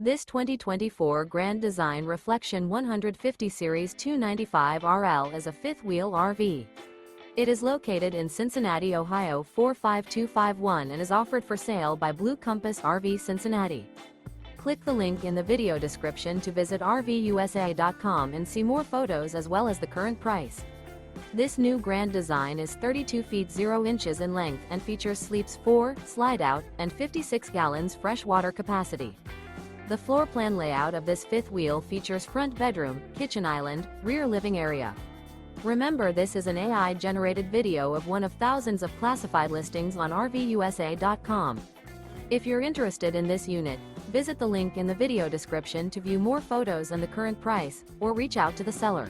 This 2024 Grand Design Reflection 150 Series 295 RL is a fifth-wheel RV. It is located in Cincinnati, Ohio 45251 and is offered for sale by Blue Compass RV Cincinnati. Click the link in the video description to visit RVUSA.com and see more photos as well as the current price. This new Grand Design is 32 feet 0 inches in length and features sleeps 4, slide-out, and 56 gallons fresh water capacity. The floor plan layout of this fifth wheel features front bedroom, kitchen island, rear living area. Remember, this is an AI-generated video of one of thousands of classified listings on RVUSA.com. If you're interested in this unit, visit the link in the video description to view more photos and the current price, or reach out to the seller.